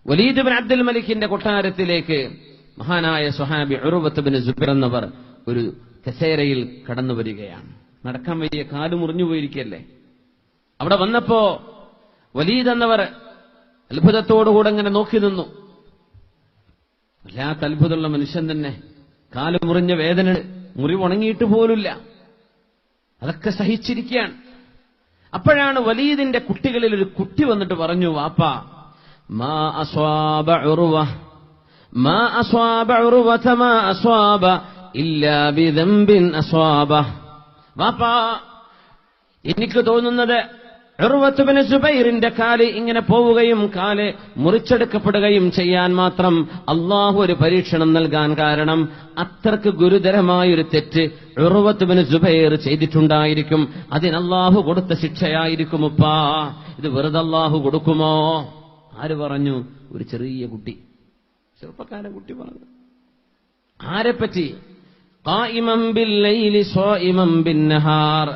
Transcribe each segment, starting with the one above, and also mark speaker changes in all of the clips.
Speaker 1: Waleed bin Abdul മലിക്കിന്റെ കൊട്ടാരത്തിലേക്ക് മഹാനായ സ്വഹാബി ഉർവത്ത് ബിൻ സുബൈർ എന്നവർ ഒരു കസേരയിൽ കടന്നു വരികയാണ്. നടക്കാൻ വയ്യ, കാല് മുറിഞ്ഞു പോയിരിക്കല്ലേ. അവിടെ വന്നപ്പോ വലീദ് എന്നവർ അത്ഭുതത്തോടുകൂടെ ഇങ്ങനെ നോക്കി നിന്നു. വല്ലാത്ത അത്ഭുതമുള്ള മനുഷ്യൻ തന്നെ. കാല് മുറിഞ്ഞ വേദന, മുറിവ് ഉണങ്ങിയിട്ട് പോലുമില്ല, അതൊക്കെ സഹിച്ചിരിക്കുകയാണ്. അപ്പോഴാണ് വലീദിന്റെ കുട്ടികളിൽ ഒരു കുട്ടി വന്നിട്ട് പറഞ്ഞു, വാപ്പാ മാ അസ്വാബ ഉർവ മാ അസ്വാബ ഉർവത മാ അസ്വാബ ഇല്ലാ ബിദംബിൻ അസ്വാബ. വാപ്പാ, എനിക്ക് തോന്നുന്നത് ഉർവത്ത് ബിൻ സുബൈറിന്റെ കാല് ഇങ്ങനെ പോവുകയും കാല് മുറിച്ചെടുക്കപ്പെടുകയും ചെയ്യാൻ മാത്രം അള്ളാഹു ഒരു പരീക്ഷണം നൽകാൻ കാരണം അത്രക്ക് ഗുരുതരമായൊരു തെറ്റ് ഉർവത്ത് ബിൻ സുബൈർ ചെയ്തിട്ടുണ്ടായിരിക്കും. അതിന് അള്ളാഹു കൊടുത്ത ശിക്ഷയായിരിക്കും ഉപ്പാ. ഇത് വെറുതെ അള്ളാഹു കൊടുക്കുമോ? ആര് പറഞ്ഞു? ഒരു ചെറിയ കുട്ടി, ചെറുപ്പക്കാരൻ കുട്ടി പറഞ്ഞു. ആരെപ്പറ്റി? ഖായിമൻ ബില്ലൈലി സ്വായിമൻ ബിന്നഹാർ.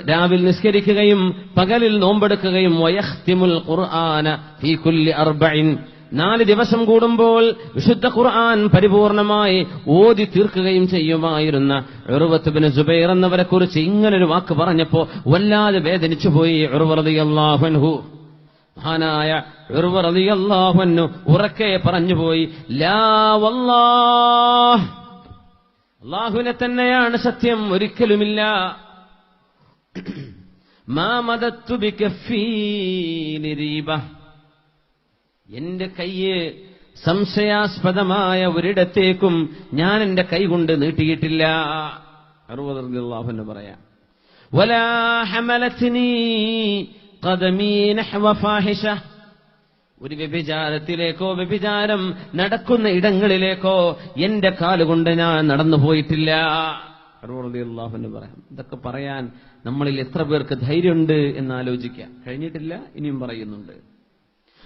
Speaker 1: രാവിൽ നിസ്കരിക്കുകയും പകലിൽ നോമ്പെടുക്കുകയും വയഖ്തിമുൽ ഖുർആന ഫീ കുല്ലി 40. 4 ദിവസം കൂടുമ്പോൾ വിശുദ്ധ ഖുർആൻ പരിപൂർണമായി ഓതി തീർക്കുകയും ചെയ്യുമായിരുന്ന ഉർവത്ത് ബിൻ സുബൈർ എന്നവരെ കുറിച്ച് ഇങ്ങനൊരു വാക്ക് പറഞ്ഞപ്പോ വല്ലാതെ വേദനിച്ചു പോയി ഉർവ റളിയല്ലാഹു അൻഹു. മഹാനായ ഉർവ റളിയല്ലാഹു അൻഹു ഉറക്കെ പറഞ്ഞുപോയി, ലാ വല്ലാഹ്, അല്ലാഹുവിനെ തന്നെയാണ് സത്യം, ഒരിക്കലുമില്ല. മാ മദത്തു ബികഫീ ലിരീബ, എന്റെ കയ്യ് സംശയാസ്പദമായ ഒരിടത്തേക്കും ഞാൻ എന്റെ കൈ കൊണ്ട് നീട്ടിയിട്ടില്ല. ഉർവ റളിയല്ലാഹു അൻഹു പറയാം, വലാ ഹമലത്നി ഖദമീ നഹ്വ ഫാഹിഷ, ഒരു വ്യഭിചാരത്തിലേക്കോ വ്യഭിചാരം നടക്കുന്ന ഇടങ്ങളിലേക്കോ എന്റെ കാലുകൊണ്ട് ഞാൻ നടന്നു പോയിട്ടില്ല. റളിയല്ലാഹു പറയാം. ഇതൊക്കെ പറയാൻ നമ്മളിൽ എത്ര പേർക്ക് ധൈര്യമുണ്ട് എന്നാലോചിക്കാം. കഴിഞ്ഞിട്ടില്ല, ഇനിയും പറയുന്നുണ്ട്.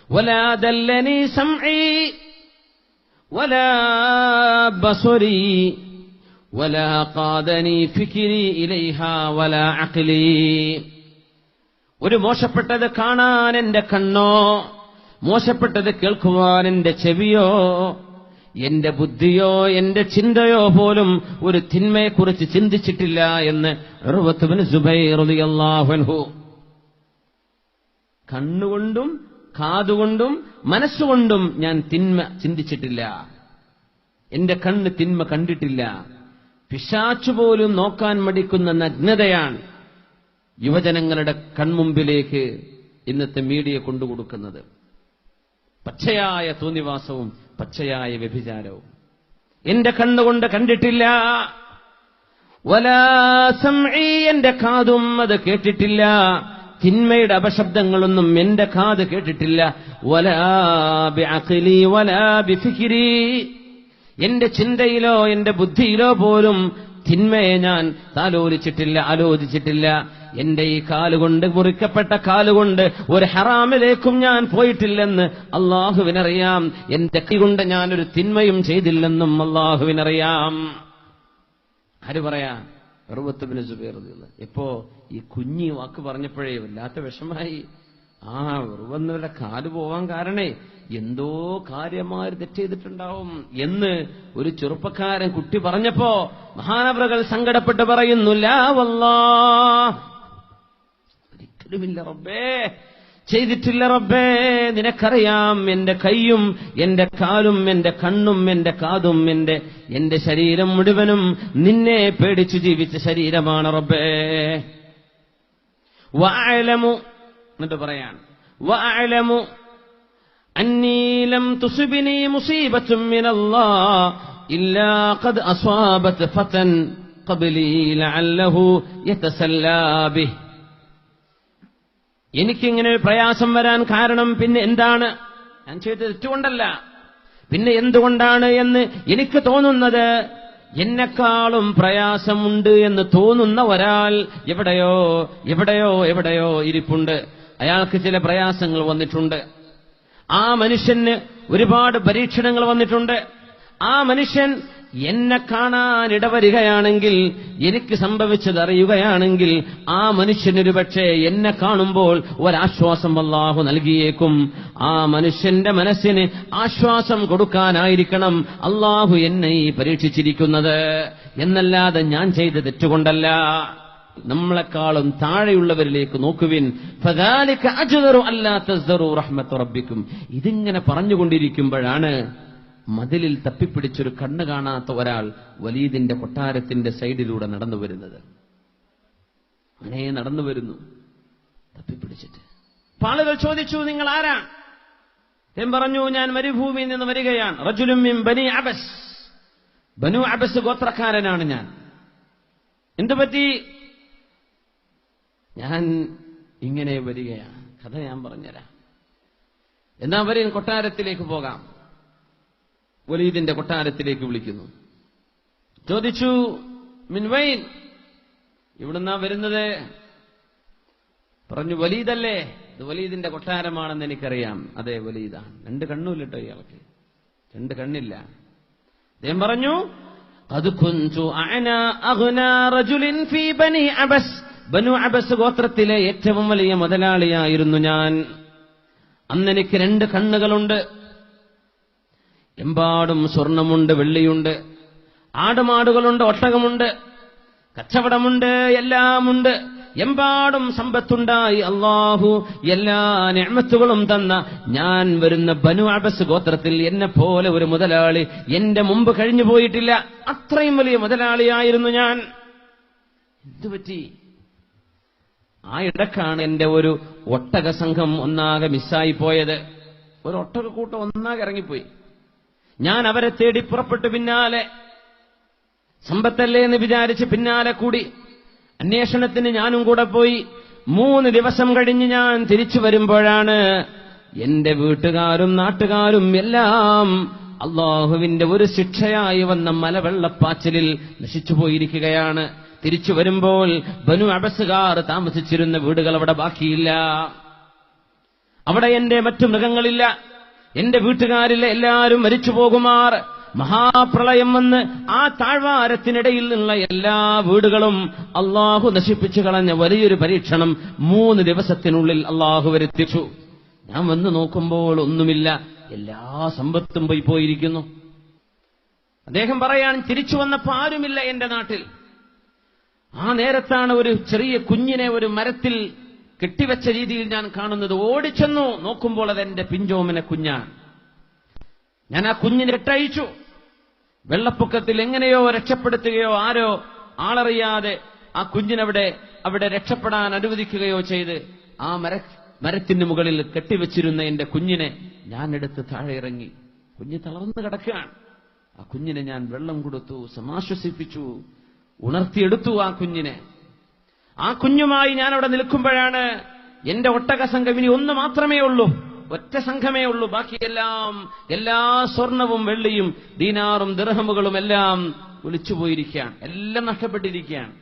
Speaker 1: വലാ ദല്ലനി സംഈ വലാ ബസരി വലാ ഖാദനി ഫിക്രി ഇലൈഹാ വലാ അഖ്ലി. ഒരു മോശപ്പെട്ടത് കാണാൻ എന്റെ കണ്ണോ, മോശപ്പെട്ടത് കേൾക്കുവാൻ എന്റെ ചെവിയോ, എന്റെ ബുദ്ധിയോ എന്റെ ചിന്തയോ പോലും ഒരു തിന്മയെക്കുറിച്ച് ചിന്തിച്ചിട്ടില്ല എന്ന് ഉർവത്ത് ബിൻ സുബൈർ റളിയല്ലാഹു അൻഹു. കണ്ണുകൊണ്ടും കാതുകൊണ്ടും മനസ്സുകൊണ്ടും ഞാൻ തിന്മ ചിന്തിച്ചിട്ടില്ല. എന്റെ കണ്ണ് തിന്മ കണ്ടിട്ടില്ല. പിശാചുപോലും നോക്കാൻ മടിക്കുന്ന നഗ്നതയാണ് യുവജനങ്ങളുടെ കൺമുമ്പിലേക്ക് ഇന്നത്തെ മീഡിയ കൊണ്ടുകൊടുക്കുന്നത്. പച്ചയായ തോന്നിവാസവും പച്ചയായ വ്യഭിചാരവും എന്റെ കണ്ണുകൊണ്ട് കണ്ടിട്ടില്ല. വലാ സംഈ, എന്റെ കാതും അത് കേട്ടിട്ടില്ല. തിന്മയുടെ അപശബ്ദങ്ങളൊന്നും എന്റെ കാത് കേട്ടിട്ടില്ല. വലാ ബിഅഖ്ലി വലാ ബിഫിക്രി, എന്റെ ചിന്തയിലോ എന്റെ ബുദ്ധിയിലോ പോലും തിന്മയെ ഞാൻ താലോലിച്ചിട്ടില്ല, ആലോചിച്ചിട്ടില്ല. എന്റെ ഈ കാലുകൊണ്ട്, മുറിക്കപ്പെട്ട കാലുകൊണ്ട് ഒരു ഹറാമിലേക്കും ഞാൻ പോയിട്ടില്ലെന്ന് അള്ളാഹുവിനറിയാം. എന്റെ കൈ കൊണ്ട് ഞാനൊരു തിന്മയും ചെയ്തില്ലെന്നും അള്ളാഹുവിനറിയാം. ആര് പറയാ? ഉർവത്ത് ബിൻ സുബൈർ റളിയല്ലാഹു. ഇപ്പോ ഈ കുഞ്ഞി വാക്ക് പറഞ്ഞപ്പോഴേ വല്ലാത്ത വിഷമായി. ഉർവന്നവരുടെ കാല് പോവാൻ കാരണേ എന്തോ കാര്യമായി തെറ്റ് ചെയ്തിട്ടുണ്ടാവും എന്ന് ഒരു ചെറുപ്പക്കാരൻ കുട്ടി പറഞ്ഞപ്പോ മഹാനവറുകൾ സങ്കടപ്പെട്ട് പറയുന്നു, ലാ വല്ലാഹ്, ഒരിക്കലുമില്ല റബ്ബേ, ചെയ്തിട്ടില്ല റബ്ബേ. നിനക്കറിയാം എന്റെ കൈയും എന്റെ കാലും എന്റെ കണ്ണും എന്റെ കാതും എന്റെ ശരീരം മുഴുവനും നിന്നെ പേടിച്ചു ജീവിച്ച ശരീരമാണ് റബ്ബേ. വഅലമു, എന്നിട്ട് പറയാൻ, വഅലമു അന്നീ ലം തുസിബ്നി മുസീബത്തുൻ മിനല്ലാഹ് ഇല്ലാ ഖദ് അസ്വാബത് ഫതൻ ഖബ്ലി ലഅല്ലഹു യതസല്ലാ ബിഹി. എനിക്കിങ്ങനെ ഒരു പ്രയാസം വരാൻ കാരണം പിന്നെ എന്താണ്? ഞാൻ ചെയ്ത തെറ്റുകൊണ്ടല്ല. പിന്നെ എന്തുകൊണ്ടാണ് എന്ന് എനിക്ക് തോന്നുന്നത്, എന്നെക്കാളും പ്രയാസമുണ്ട് എന്ന് തോന്നുന്ന ഒരാൾ എവിടെയോ എവിടെയോ എവിടെയോ ഇരിപ്പുണ്ട്. അയാൾക്ക് ചില പ്രയാസങ്ങൾ വന്നിട്ടുണ്ട്. ആ മനുഷ്യന് ഒരുപാട് പരീക്ഷണങ്ങൾ വന്നിട്ടുണ്ട്. ആ മനുഷ്യൻ എന്നെ കാണാൻ ഇടവരികയാണെങ്കിൽ, എനിക്ക് സംഭവിച്ചത് അറിയുകയാണെങ്കിൽ, ആ മനുഷ്യനൊരു പക്ഷേ എന്നെ കാണുമ്പോൾ ഒരാശ്വാസം അല്ലാഹു നൽകിയേക്കും. ആ മനുഷ്യന്റെ മനസ്സിന് ആശ്വാസം കൊടുക്കാനായിരിക്കണം അല്ലാഹു എന്നെ ഈ പരീക്ഷിച്ചിരിക്കുന്നത്, എന്നല്ലാതെ ഞാൻ ചെയ്ത തെറ്റുകൊണ്ടല്ല. നമ്മളെക്കാളും താഴെയുള്ളവരിലേക്ക് നോക്കുവിൻ. ഫദാലിക അജ്ദറു അല്ലാ തസ്ദറു റഹ്മത്തു റബ്ബിക്കും. ഇതിങ്ങനെ പറഞ്ഞുകൊണ്ടിരിക്കുമ്പോഴാണ് മതിലിൽ തപ്പിപ്പിടിച്ചൊരു കണ്ണ് കാണാത്ത ഒരാൾ വലീദിന്റെ കൊട്ടാരത്തിന്റെ സൈഡിലൂടെ നടന്നു വരുന്നത്. അങ്ങനെ നടന്നു വരുന്നു തപ്പിപ്പിടിച്ചിട്ട്. ആളുകൾ ചോദിച്ചു, നിങ്ങൾ ആരാ? ഞാൻ പറഞ്ഞു, ഞാൻ മരുഭൂമിയിൽ നിന്ന് വരികയാണ്. റജുലുൻ മിൻ ബനി അബസ്, ബനു അബസ് ഗോത്രക്കാരനാണ് ഞാൻ. എന്തുപറ്റി? ഞാൻ ഇങ്ങനെ വരികയാണ്. കഥ ഞാൻ പറഞ്ഞുതരാം. എന്നാ വരും, കൊട്ടാരത്തിലേക്ക് പോകാം. വലീദിന്റെ കൊട്ടാരത്തിലേക്ക് വിളിക്കുന്നു. ചോദിച്ചു, മിൻ വൈൻ, ഇവിടുന്നാ വരുന്നത്? പറഞ്ഞു, വലീദല്ലേ? ഇത് വലീദിന്റെ കൊട്ടാരമാണെന്ന് എനിക്കറിയാം. അതെ, വലീദാണ്. 2 കണ്ണുമില്ലട്ടോ ഇയാൾക്ക്, 2 കണ്ണില്ല. അദ്ദേഹം പറഞ്ഞു, ഖദ് കുൻതു അഅനാ അഗ്നാ റജുലിൻ ഫീ ബനി അബസ്, ബനു അബസ് ഗോത്രത്തിലെ ഏറ്റവും വലിയ മുതലാളിയായിരുന്നു ഞാൻ. അന്നെനിക്ക് 2 കണ്ണുകളുണ്ട്. എമ്പാടും സ്വർണമുണ്ട്, വെള്ളിയുണ്ട്, ആടുമാടുകളുണ്ട്, ഒട്ടകമുണ്ട്, കച്ചവടമുണ്ട്, എല്ലാമുണ്ട്. എമ്പാടും സമ്പത്തുണ്ടായി. അല്ലാഹു എല്ലാ നിഅമത്തുകളും തന്ന ഞാൻ വരുന്ന ബനു അബസ് ഗോത്രത്തിൽ എന്നെ പോലെ ഒരു മുതലാളി എന്റെ മുമ്പ് കഴിഞ്ഞു പോയിട്ടില്ല. അത്രയും വലിയ മുതലാളിയായിരുന്നു ഞാൻ. എന്തുപറ്റി? ആ ഇടക്കാണ് എന്റെ ഒരു ഒട്ടക സംഘം ഒന്നാകെ മിസ്സായി പോയത്. ഒരു ഒട്ടകക്കൂട്ടം ഒന്നാകെ ഇറങ്ങിപ്പോയി. ഞാൻ അവരെ തേടി പുറപ്പെട്ടു. പിന്നാലെ സമ്പത്തല്ലേ എന്ന് വിചാരിച്ച് പിന്നാലെ കൂടി. അന്വേഷണത്തിന് ഞാനും കൂടെ പോയി. 3 ദിവസം കഴിഞ്ഞ് ഞാൻ തിരിച്ചു വരുമ്പോഴാണ് എന്റെ വീട്ടുകാരും നാട്ടുകാരും എല്ലാം അള്ളാഹുവിന്റെ ഒരു ശിക്ഷയായി വന്ന മലവെള്ളപ്പാച്ചിലിൽ നശിച്ചു പോയിരിക്കുകയാണ്. തിരിച്ചു വരുമ്പോൾ ബനു അബസുകാർ താമസിച്ചിരുന്ന വീടുകൾ അവിടെ ബാക്കിയില്ല. അവിടെ എന്റെ മറ്റു മൃഗങ്ങളില്ല, എന്റെ വീട്ടുകാരില്ല, എല്ലാവരും മരിച്ചു പോകുമാർ മഹാപ്രളയം വന്ന് ആ താഴ്വാരത്തിനിടയിൽ നിന്നുള്ള എല്ലാ വീടുകളും അള്ളാഹു നശിപ്പിച്ചു കളഞ്ഞ വലിയൊരു പരീക്ഷണം 3 ദിവസത്തിനുള്ളിൽ അള്ളാഹു വരുത്തിച്ചു. ഞാൻ വന്ന് നോക്കുമ്പോൾ ഒന്നുമില്ല, എല്ലാ സമ്പത്തും പോയിരിക്കുന്നു. അദ്ദേഹം പറയാൻ, തിരിച്ചു വന്നപ്പോ ആരുമില്ല എന്റെ നാട്ടിൽ. ആ നേരത്താണ് ഒരു ചെറിയ കുഞ്ഞിനെ ഒരു മരത്തിൽ കെട്ടിവെച്ച രീതിയിൽ ഞാൻ കാണുന്നത്. ഓടിച്ചെന്നു നോക്കുമ്പോൾ അതെന്റെ പിഞ്ചോമന കുഞ്ഞാണ്. ഞാൻ ആ കുഞ്ഞിനെ കെട്ടയച്ചു. വെള്ളപ്പൊക്കത്തിൽ എങ്ങനെയോ രക്ഷപ്പെടുത്തുകയോ ആരോ ആളറിയാതെ ആ കുഞ്ഞിനവിടെ രക്ഷപ്പെടാൻ അനുവദിക്കുകയോ ചെയ്ത് ആ മരത്തിന് മുകളിൽ കെട്ടിവെച്ചിരുന്ന എന്റെ കുഞ്ഞിനെ ഞാൻ എടുത്ത് താഴെ ഇറങ്ങി. കുഞ്ഞ് തളർന്നു കിടക്കുകയാണ്. ആ കുഞ്ഞിനെ ഞാൻ വെള്ളം കൊടുത്തു, സമാശ്വസിപ്പിച്ചു, ഉണർത്തിയെടുത്തു ആ കുഞ്ഞിനെ. ആ കുഞ്ഞുമായി ഞാൻ അവിടെ നിൽക്കുമ്പോഴാണ് എന്റെ ഒട്ടക സംഘം ഇനി 1 മാത്രമേ ഉള്ളൂ, ഒറ്റ സംഘമേ ഉള്ളൂ. ബാക്കിയെല്ലാം എല്ലാ സ്വർണവും വെള്ളിയും ദീനാറും ദിർഹമുകളും എല്ലാം ഒലിച്ചുപോയിരിക്കുകയാണ്, എല്ലാം നഷ്ടപ്പെട്ടിരിക്കുകയാണ്.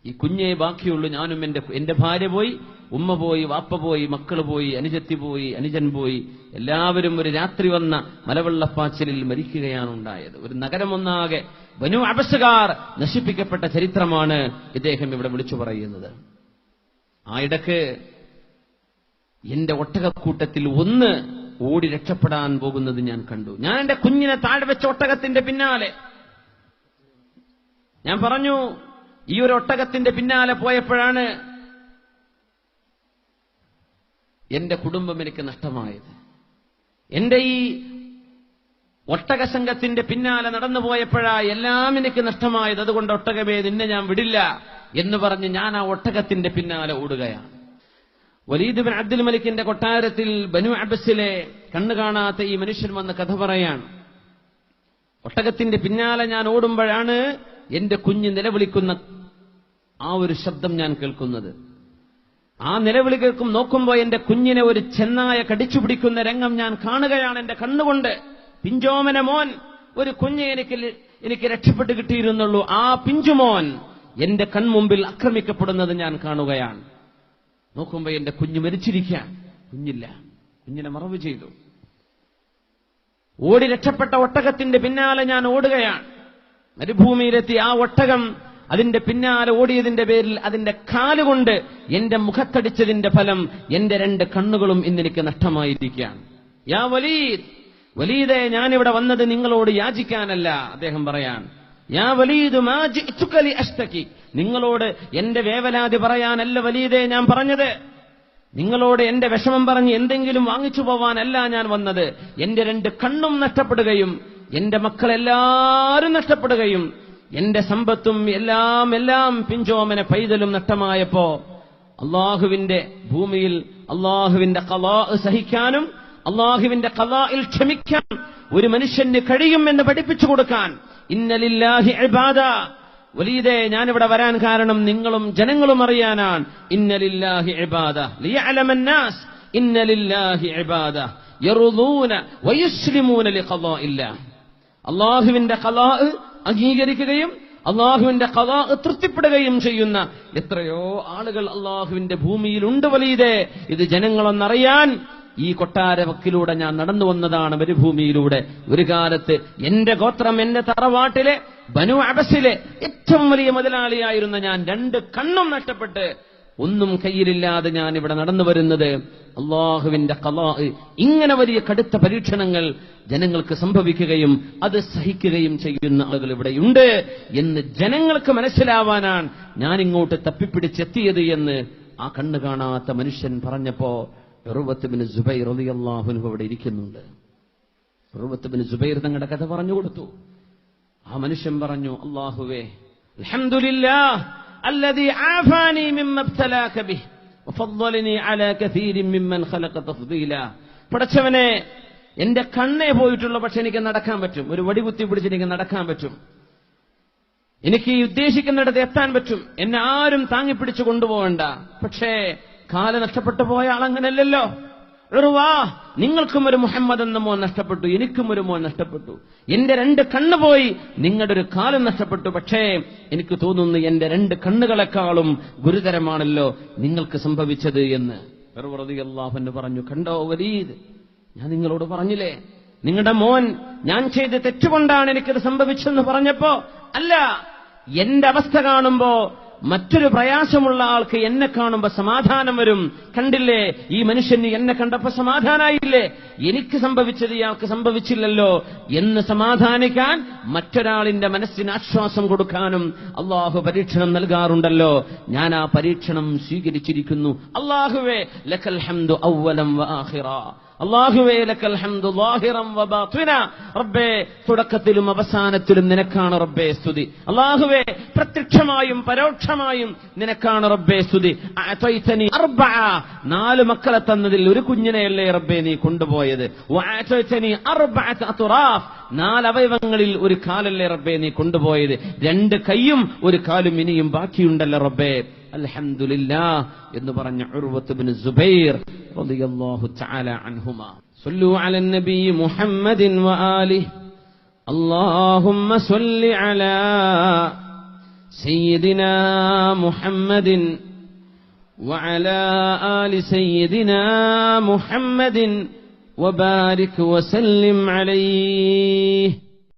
Speaker 1: ഈ കുഞ്ഞേ ബാക്കിയുള്ളൂ. ഞാനും എന്റെ ഭാര്യ പോയി, ഉമ്മ പോയി, വാപ്പ പോയി, മക്കള് പോയി, അനുജത്തി പോയി, അനുജൻ പോയി. എല്ലാവരും ഒരു രാത്രി വന്ന മലവെള്ളപ്പാച്ചിലിൽ മരിക്കുകയാണ് ഉണ്ടായത്. ഒരു നഗരമൊന്നാകെ ബനു അബസുകാർ നശിപ്പിക്കപ്പെട്ട ചരിത്രമാണ് ഇദ്ദേഹം ഇവിടെ വിളിച്ചു പറയുന്നത്. ആ ഇടക്ക് എന്റെ ഒട്ടകക്കൂട്ടത്തിൽ 1 ഓടി രക്ഷപ്പെടാൻ പോകുന്നത് ഞാൻ കണ്ടു. ഞാൻ എന്റെ കുഞ്ഞിനെ താഴെ വെച്ച ഒട്ടകത്തിന്റെ പിന്നാലെ, ഞാൻ പറഞ്ഞു, ഈ ഒരു ഒട്ടകത്തിന്റെ പിന്നാലെ പോയപ്പോഴാണ് എന്റെ കുടുംബം എനിക്ക് നഷ്ടമായത്. എന്റെ ഈ ഒട്ടക സംഘത്തിന്റെ പിന്നാലെ നടന്നു പോയപ്പോഴാ എല്ലാം എനിക്ക് നഷ്ടമായത്. അതുകൊണ്ട് ഒട്ടകമേ, നിന്നെ ഞാൻ വിടില്ല എന്ന് പറഞ്ഞ് ഞാൻ ആ ഒട്ടകത്തിന്റെ പിന്നാലെ ഓടുകയാണ്. വലീദ് ബിൻ അബ്ദുൽ മലിക്കിന്റെ കൊട്ടാരത്തിൽ ബനു അബസിലെ കണ്ണു കാണാത്ത ഈ മനുഷ്യൻ വന്ന് കഥ പറയാണ്. ഒട്ടകത്തിന്റെ പിന്നാലെ ഞാൻ ഓടുമ്പോഴാണ് എന്റെ കുഞ്ഞ് നിലവിളിക്കുന്ന ആ ഒരു ശബ്ദം ഞാൻ കേൾക്കുന്നത്. ആ നിലവിളി കേൾക്കും നോക്കുമ്പോ എന്റെ കുഞ്ഞിനെ ഒരു ചെന്നായ കടിച്ചു പിടിക്കുന്ന രംഗം ഞാൻ കാണുകയാണ് എന്റെ കണ്ണുകൊണ്ട്. പിഞ്ചോമന മോൻ, ഒരു കുഞ്ഞ് എനിക്ക് രക്ഷപ്പെട്ട് കിട്ടിയിരുന്നുള്ളൂ. ആ പിഞ്ചുമോൻ എന്റെ കൺമുമ്പിൽ ആക്രമിക്കപ്പെടുന്നത് ഞാൻ കാണുകയാണ്. നോക്കുമ്പോ എന്റെ കുഞ്ഞ് മരിച്ചിരിക്കാൻ, കുഞ്ഞില്ല, കുഞ്ഞിനെ മറവ് ചെയ്തു. ഓടി രക്ഷപ്പെട്ട ഒട്ടകത്തിന്റെ പിന്നാലെ ഞാൻ ഓടുകയാണ്. മരുഭൂമിയിലെത്തി ആ ഒട്ടകം അതിന്റെ പിന്നാലെ ഓടിയതിന്റെ പേരിൽ അതിന്റെ കാലുകൊണ്ട് എന്റെ മുഖത്തടിച്ചതിന്റെ ഫലം എന്റെ 2 കണ്ണുകളും ഇന്നെനിക്ക് നഷ്ടമായിരിക്കുകയാണ്. യാ വലീദ്, വലീദേ, ഞാനിവിടെ വന്നത് നിങ്ങളോട് യാചിക്കാനല്ല. അദ്ദേഹം പറയാൻ, യാ വലീദ് മാ ജിഅ്തുക ലി അഷ്തകി, നിങ്ങളോട് എന്റെ വേവലാതി പറയാനല്ല വലീദേ ഞാൻ പറഞ്ഞത്. നിങ്ങളോട് എന്റെ വിഷമം പറഞ്ഞ് എന്തെങ്കിലും വാങ്ങിച്ചു പോവാനല്ല ഞാൻ വന്നത്. എന്റെ 2 കണ്ണും നഷ്ടപ്പെടുകയും എന്റെ മക്കളെല്ലാവരും നഷ്ടപ്പെടുകയും എന്റെ സമ്പത്തും എല്ലാം പിഞ്ചോമന പൈതലും നഷ്ടമായപ്പോ അള്ളാഹുവിന്റെ ഭൂമിയിൽ അള്ളാഹുവിന്റെ ഖളാ സഹിക്കാനും അള്ളാഹുവിന്റെ ഖളായിൽ ക്ഷമിക്കാൻ ഒരു മനുഷ്യന് കഴിയുമെന്ന് പഠിപ്പിച്ചു കൊടുക്കാൻ, ഇന്നലില്ലാഹി ഇബാദ, വലീദേ, ഞാനിവിടെ വരാൻ കാരണം നിങ്ങളും ജനങ്ങളും അറിയാനാണ്. ഇന്നലില്ലാഹി ഇബാദ ലിയഅലമന്നാസ് ഇന്നലില്ലാഹി ഇബാദ യറുദൂന വയസ്ലിമൂന ലിഖളാഇല്ലാഹ്. അള്ളാഹുവിന്റെ ഖളാ അംഗീകരിക്കുകയും അള്ളാഹുവിന്റെ ഖളാ തൃപ്തിപ്പെടുകയും ചെയ്യുന്ന എത്രയോ ആളുകൾ അള്ളാഹുവിന്റെ ഭൂമിയിലുണ്ട് വലീദേ. ഇത് ജനങ്ങളൊന്നറിയാൻ ഈ കൊട്ടാര വക്കിലൂടെ ഞാൻ നടന്നു വന്നതാണ്, മരുഭൂമിയിലൂടെ. ഒരു കാലത്ത് എന്റെ ഗോത്രം, എന്റെ തറവാട്ടിലെ ബനു അബസിലെ ഏറ്റവും വലിയ മുതലാളിയായിരുന്ന ഞാൻ 2 കണ്ണും നഷ്ടപ്പെട്ട് ഒന്നും കയ്യിലില്ലാതെ ഞാൻ ഇവിടെ നടന്നു വരുന്നത് അള്ളാഹുവിന്റെ ഖളാ. ഇങ്ങനെ വലിയ കടുത്ത പരീക്ഷണങ്ങൾ ജനങ്ങൾക്ക് സംഭവിക്കുകയും അത് സഹിക്കുകയും ചെയ്യുന്ന ആളുകൾ ഇവിടെയുണ്ട് എന്ന് ജനങ്ങൾക്ക് മനസ്സിലാവാനാണ് ഞാൻ ഇങ്ങോട്ട് തപ്പിപ്പിടിച്ചെത്തിയത് എന്ന് ആ കണ്ണ് കാണാത്ത മനുഷ്യൻ പറഞ്ഞപ്പോ ഉർവത്ത് ബിൻ സുബൈർ റളിയല്ലാഹു അൻഹു അവിടെ ഇരിക്കുന്നുണ്ട്. ഉർവത്ത് ബിൻ സുബൈർ തങ്ങളുടെ കഥ പറഞ്ഞു കൊടുത്തു. ആ മനുഷ്യൻ പറഞ്ഞു, അല്ലാഹുവേ, അൽഹംദുലില്ലാഹ് الذي عافاني مما ابتلاك به وفضلني على كثير ممن خلق تفضيلا. പടച്ചവനെ, എന്റെ കണ്ണേ പോയിട്ടുള്ളൂ, പക്ഷെ എനിക്ക് നടക്കാൻ പറ്റും. ഒരു വടി കുത്തി പിടിച്ച് എനിക്ക് നടക്കാൻ പറ്റും. എനിക്ക് ഈ ഉദ്ദേശിക്കുന്നിടത്ത് എത്താൻ പറ്റും. എന്നെ ആരും താങ്ങിപ്പിടിച്ചു കൊണ്ടുപോകണ്ട. പക്ഷേ കാല് നഷ്ടപ്പെട്ടു പോയ ആളങ്ങനല്ലല്ലോ. ഉർവാ, നിങ്ങൾക്കും ഒരു മുഹമ്മദ് എന്ന മോൻ നഷ്ടപ്പെട്ടു, എനിക്കും ഒരു മോൻ നഷ്ടപ്പെട്ടു. എന്റെ 2 കണ്ണ് പോയി, നിങ്ങളുടെ ഒരു കാലം നഷ്ടപ്പെട്ടു. പക്ഷേ എനിക്ക് തോന്നുന്നു എന്റെ 2 കണ്ണുകളെക്കാളും ഗുരുതരമാണല്ലോ നിങ്ങൾക്ക് സംഭവിച്ചത് എന്ന് റളിയല്ലാഹു അൻഹു പറഞ്ഞു. കണ്ടോ വലീദ്, ഞാൻ നിങ്ങളോട് പറഞ്ഞില്ലേ, നിങ്ങളുടെ മോൻ ഞാൻ ചെയ്ത തെറ്റുകൊണ്ടാണ് എനിക്കത് സംഭവിച്ചെന്ന് പറഞ്ഞപ്പോ, അല്ല, എന്റെ അവസ്ഥ കാണുമ്പോ മറ്റൊരു പ്രയാസമുള്ള ആൾക്ക് എന്നെ കാണുമ്പോ സമാധാനം വരും. കണ്ടില്ലേ, ഈ മനുഷ്യന് എന്നെ കണ്ടപ്പോ സമാധാനായില്ലേ, എനിക്ക് സംഭവിച്ചത് ഇയാൾക്ക് സംഭവിച്ചില്ലല്ലോ എന്ന് സമാധാനിക്കാൻ, മറ്റൊരാളിന്റെ മനസ്സിന് ആശ്വാസം കൊടുക്കാനും അള്ളാഹു പരീക്ഷണം നൽകാറുണ്ടല്ലോ. ഞാൻ ആ പരീക്ഷണം സ്വീകരിച്ചിരിക്കുന്നു. അല്ലാഹുവേ ലക്കൽ ഹംദു അവ്വലൻ വ ആഖിറ, അല്ലാഹുവേ ലക്കൽ ഹംദു ളാഹിറൻ വ ബാതിന. റബ്ബേ, തുടക്കത്തിലും അവസാനത്തിലും നിനക്കാണ് റബ്ബേ സ്തുതി. അല്ലാഹുവേ, പ്രത്യക്ഷമായും പരോക്ഷമായും നിനക്കാണ് റബ്ബേ സ്തുതി. അഅതൈതനി അർബഅ, 4 മക്കളെ തന്നതിൽ ഒരു കുഞ്ഞിനെയല്ലേ റബ്ബേ നീ കൊണ്ടുപോയത്. വഅഅതൈതനി അർബഅത അത്റാഫ്, 4 അവയവങ്ങളിൽ ഒരു കാലല്ലേ റബ്ബേ നീ കൊണ്ടുപോയത്. 2 കൈയും ഒരു കാലും ഇനിയും ബാക്കിയുണ്ടല്ലോ റബ്ബേ. അൽഹംദുലില്ലാഹ് എന്ന് പറഞ്ഞ ഉർവത്ത് ബിൻ സുബൈർ റളിയല്ലാഹു തആല അൻഹുമാ. സല്ലു അലൻ നബി മുഹമ്മദിൻ വ ആലിഹി. അല്ലാഹുമ്മ സല്ലി അലാ സയ്യിദിനാ മുഹമ്മദിൻ വ അലാ ആലി സയ്യിദിനാ മുഹമ്മദിൻ വബാരിക് വസല്ലിം അലൈഹി.